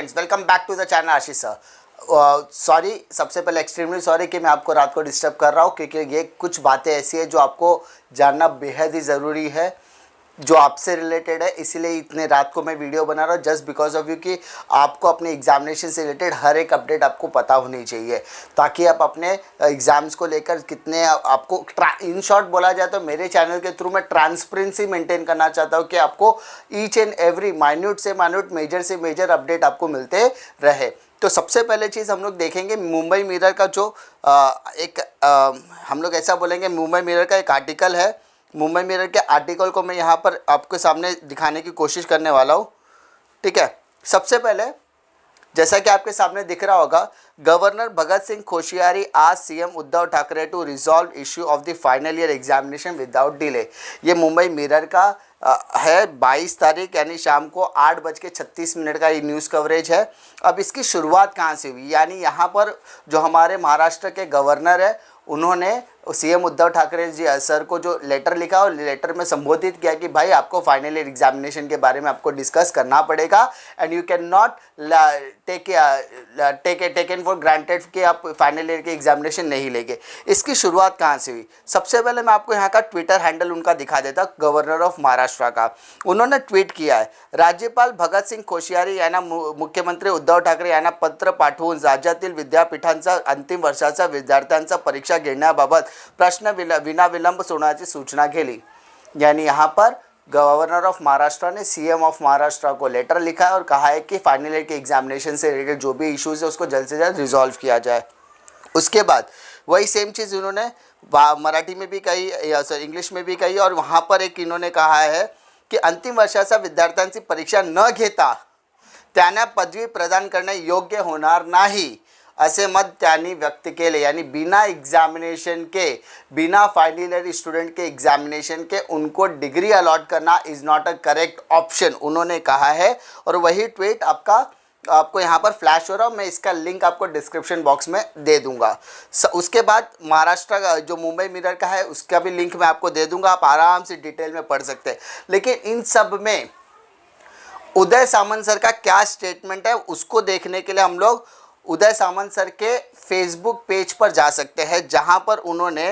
Friends, welcome back to the channel Ashish sir. Sorry, सबसे पहले extremely sorry कि मैं आपको रात को डिस्टर्ब कर रहा हूँ, क्योंकि ये कुछ बातें ऐसी है जो आपको जानना बेहद ही ज़रूरी है, जो आपसे रिलेटेड है। इसीलिए इतने रात को मैं वीडियो बना रहा हूँ, जस्ट बिकॉज ऑफ यू कि आपको अपने एग्जामिनेशन से रिलेटेड हर एक अपडेट आपको पता होनी चाहिए, ताकि आप अपने एग्ज़ाम्स को लेकर कितने आपको इन शॉर्ट बोला जाए तो मेरे चैनल के थ्रू मैं ट्रांसपेरेंसी मेंटेन करना चाहता हूँ कि आपको ईच एंड एवरी माइन्यूट से माइन्यूट, मेजर से मेजर अपडेट आपको मिलते रहे। तो सबसे पहले चीज़ हम लोग देखेंगे मुंबई मिरर का जो हम लोग ऐसा बोलेंगे, मुंबई मिरर का एक आर्टिकल है। मुंबई मिरर के आर्टिकल को मैं यहाँ पर आपके सामने दिखाने की कोशिश करने वाला हूँ, ठीक है। सबसे पहले जैसा कि आपके सामने दिख रहा होगा, गवर्नर भगत सिंह कोश्यारी आज CM Uddhav Thackeray to resolve issue of the final year examination without delay. ये मुंबई मिरर का है 22 तारीख यानी शाम को 8:36 का ये न्यूज़ कवरेज है। अब इसकी शुरुआत कहाँ से हुई, यानी यहाँ पर जो हमारे महाराष्ट्र के गवर्नर है उन्होंने सीएम उद्धव ठाकरे जी सर को जो लेटर लिखा और लेटर में संबोधित किया कि भाई आपको फाइनल ईयर एग्जामिनेशन के बारे में आपको डिस्कस करना पड़ेगा and you can not taken for granted कि आप फाइनल ईयर के एग्जामिनेशन नहीं लेंगे। इसकी शुरुआत कहाँ से हुई? सबसे पहले मैं आपको यहाँ का ट्विटर हैंडल उनका दिखा देता, गवर्नर ऑफ महाराष्ट्र का। उन्होंने ट्वीट किया है, राज्यपाल भगत सिंग कोश्यारी यांना मुख्यमंत्री उद्धव ठाकरे यांना पत्र पाठवून राज्यातील विद्यापीठांचा अंतिम वर्षाच्या विद्यार्थ्यांचा परीक्षा घेण्याबाबत प्रश्न विनाविलंब सोडण्याची सूचना केली। यानी यहाँ पर गवर्नर ऑफ महाराष्ट्र ने सीएम ऑफ महाराष्ट्र को लेटर लिखा है और कहा है कि फाइनल ईयर के एग्जामिनेशन से रिलेटेड जो भी इश्यूज़ है उसको जल्द से जल्द रिजॉल्व किया जाए। उसके बाद वही सेम चीज़ उन्होंने मराठी में भी कही, सॉरी इंग्लिश में भी कही, और वहाँ पर एक इन्होंने कहा है की अंतिम वर्षाच्या विद्यार्थ्यांची परीक्षा न घेता त्यांना पदवी प्रदान करणे योग्य होणार नाही असे मत त्यांनी व्यक्त केले। यानी बिना एग्जामिनेशन के, बिना फाइनल ईयर स्टूडेंट के एग्जामिनेशन के उनको डिग्री अलॉट करना is not a correct option, उन्होंने कहा है। और वही ट्वीट आपको यहाँ पर फ्लैश हो रहा है, मैं इसका लिंक आपको डिस्क्रिप्शन बॉक्स में दे दूंगा। उसके बाद महाराष्ट्र का जो मुंबई मिरर का है उसका भी लिंक मैं आपको दे दूंगा, आप आराम से डिटेल में पढ़ सकते हैं। लेकिन इन सब में उदय सामंत सर का क्या स्टेटमेंट है उसको देखने के लिए हम लोग उदय सामंत सर के फेसबुक पेज पर जा सकते हैं, जहां पर उन्होंने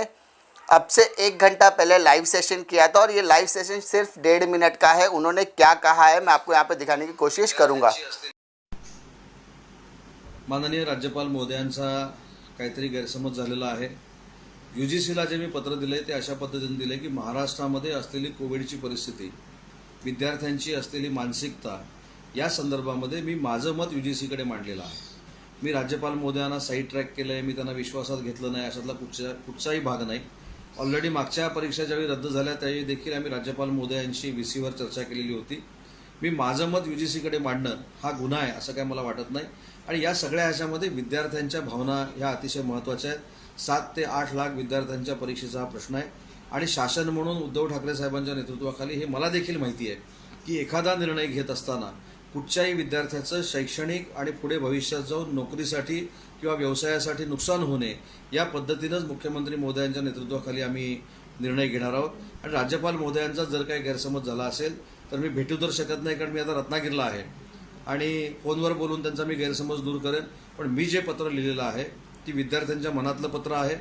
अब से 1 घंटा पहले लाइव सेशन किया था और ये लाइव सेशन सिर्फ 1.5 मिनट का है। उन्होंने क्या कहा है मैं आपको यहाँ पे दिखाने की कोशिश करूंगा। माननीय राज्यपाल महोदयांचा काहीतरी गैरसमज झालेला आहे। यूजीसीला जे मी पत्र दिले ते अशा पद्धतीने दिले की महाराष्ट्रामध्ये असलेली कोविडची परिस्थिती, विद्यार्थ्यांची असलेली मानसिकता या संदर्भामध्ये मी माझं मत यूजीसीकडे मांडलेलं आहे। मी राज्यपाल महोदयांना साईड ट्रॅक केलं आहे, मी त्यांना विश्वासात घेतलं नाही अशातला कुठचाही भाग नाही। ऑलरेडी मागच्या परीक्षा ज्यावेळी रद्द झाल्या त्यावेळी देखील आम्ही राज्यपाल महोदयांशी व्हीसीवर चर्चा केलेली होती। मी माझं मत यूजीसीकडे मांडणं हा गुन्हा आहे असं काय मला वाटत नाही। आणि या सगळ्या ह्याच्यामध्ये विद्यार्थ्यांच्या भावना ह्या अतिशय महत्त्वाच्या आहेत। 7 ते 8 लाख विद्यार्थ्यांच्या परीक्षेचा हा प्रश्न आहे आणि शासन म्हणून उद्धव ठाकरे साहेबांच्या नेतृत्वाखाली हे मला देखील माहिती आहे की एखादा निर्णय घेत असताना कुठच्याही विद्यार्थ्याचं शैक्षणिक आणि पुढे भविष्यात जाऊन नोकरीसाठी किंवा व्यवसायासाठी नुकसान होणे या पद्धतीनेच मुख्यमंत्री महोदयांच्या नेतृत्वाखाली आम्ही निर्णय घेणार आहोत। आणि राज्यपाल महोदयांचा जर काही गैरसमज झाला असेल तर मी भेटू तर शकत नाही, कारण मी आता रत्नागिरीला आहे आणि फोनवर बोलून त्यांचा मी गैरसमज दूर करेन। पण मी जे पत्र लिहिलेलं आहे ती विद्यार्थ्यांच्या मनातलं पत्र आहे,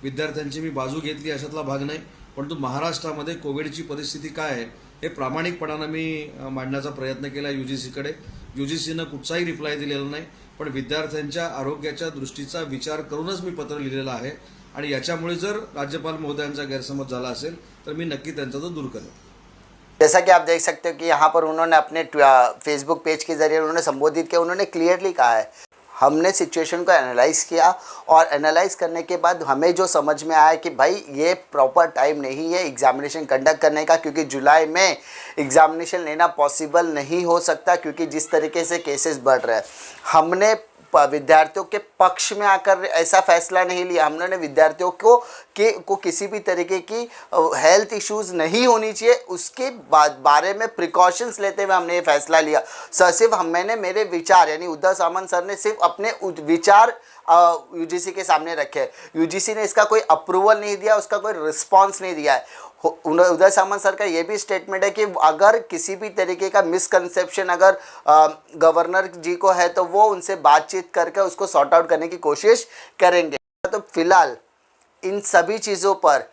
विद्यार्थ्यांची मी बाजू घेतली अशातला भाग नाही। परंतु महाराष्ट्रामध्ये कोविडची परिस्थिती काय आहे हे प्रामाणिकपणाने मी मांडण्याचा प्रयत्न केला यूजीसीकडे। यूजीसीनं कुठचाही रिप्लाय दिलेला नाही, पण विद्यार्थ्यांच्या आरोग्याच्या दृष्टीचा विचार करूनच मी पत्र लिहिलेलं आहे आणि याच्यामुळे जर राज्यपाल महोदयांचा गैरसमज झाला असेल तर मी नक्की त्यांचा तो दूर करेन। जैसा कि आप देख सकते हो कि यहाँ पर उन्होंने अपने फेसबुक पेज के ज़रिए उन्होंने संबोधित किया। उन्होंने क्लियरली कहा है, हमने सिचुएशन को एनालाइज़ किया और एनालाइज़ करने के बाद हमें जो समझ में आया कि भाई ये प्रॉपर टाइम नहीं है एग्ज़ामिनेशन कंडक्ट करने का, क्योंकि जुलाई में एग्ज़ामिनेशन लेना पॉसिबल नहीं हो सकता, क्योंकि जिस तरीके से केसेस बढ़ रहे हैं। हमने विद्यार्थियों के पक्ष में आकर ऐसा फैसला नहीं लिया, हमने विद्यार्थियों को किसी भी तरीके की हेल्थ इश्यूज़ नहीं होनी चाहिए उसके बारे में प्रिकॉशंस लेते हुए हमने ये फैसला लिया। सर सिर्फ मैंने मेरे विचार, यानी उद्धव सामंत सर ने सिर्फ अपने विचार यूजीसी के सामने रखे हैं। यूजीसी ने इसका कोई अप्रूवल नहीं दिया, उसका कोई रिस्पॉन्स नहीं दिया है। उदय सामंत सर का ये भी स्टेटमेंट है कि अगर किसी भी तरीके का मिसकंसेप्शन अगर गवर्नर जी को है तो वो उनसे बातचीत करके उसको सॉर्ट आउट करने की कोशिश करेंगे। तो फिलहाल इन सभी चीज़ों पर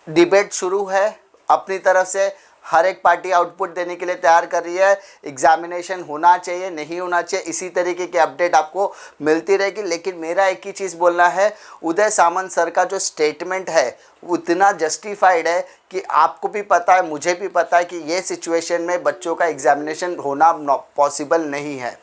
डिबेट शुरू है। अपनी तरफ से हर एक पार्टी आउटपुट देने के लिए तैयार कर रही है। एग्जामिनेशन होना चाहिए, नहीं होना चाहिए, इसी तरीके की अपडेट आपको मिलती रहेगी। लेकिन मेरा एक ही चीज़ बोलना है, उदय सामंत सर का जो स्टेटमेंट है उतना जस्टिफाइड है कि आपको भी पता है, मुझे भी पता है कि ये सिचुएशन में बच्चों का एग्जामिनेशन होना पॉसिबल नहीं है।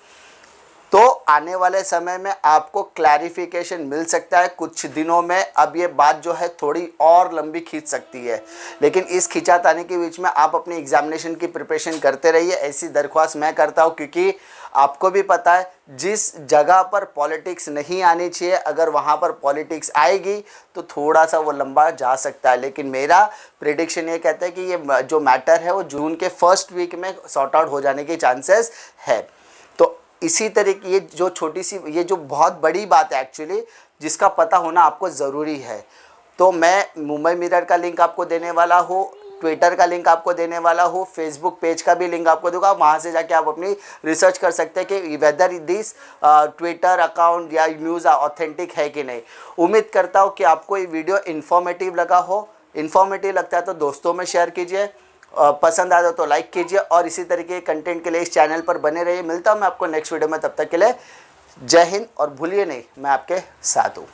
तो आने वाले समय में आपको क्लैरिफिकेशन मिल सकता है कुछ दिनों में। अब ये बात जो है थोड़ी और लंबी खींच सकती है, लेकिन इस खिंचातानी के बीच में आप अपनी एग्जामिनेशन की प्रिपरेशन करते रहिए, ऐसी दरख्वास्त मैं करता हूँ। क्योंकि आपको भी पता है जिस जगह पर पॉलिटिक्स नहीं आनी चाहिए, अगर वहाँ पर पॉलिटिक्स आएगी तो थोड़ा सा वो लंबा जा सकता है। लेकिन मेरा प्रेडिक्शन ये कहता है कि ये जो मैटर है वो जून के फर्स्ट वीक में सॉर्ट आउट हो जाने के चांसेस है। तो इसी तरीके ये जो छोटी सी, ये जो बहुत बड़ी बात है एक्चुअली, जिसका पता होना आपको ज़रूरी है। तो मैं मुंबई मिरर का लिंक आपको देने वाला हूँ, ट्विटर का लिंक आपको देने वाला हूँ, फेसबुक पेज का भी लिंक आपको दूंगा। वहाँ से जाके आप अपनी रिसर्च कर सकते हैं कि वेदर दिस ट्विटर अकाउंट या न्यूज़ ऑथेंटिक है कि नहीं। उम्मीद करता हूँ कि आपको ये वीडियो इन्फॉर्मेटिव लगा हो। इन्फॉर्मेटिव लगता है तो दोस्तों में शेयर कीजिए, पसंद आया तो लाइक कीजिए, और इसी तरीके के कंटेंट के लिए इस चैनल पर बने रहिए। मिलता हूँ मैं आपको नेक्स्ट वीडियो में, तब तक के लिए जय हिंद। और भूलिए नहीं, मैं आपके साथ हूँ।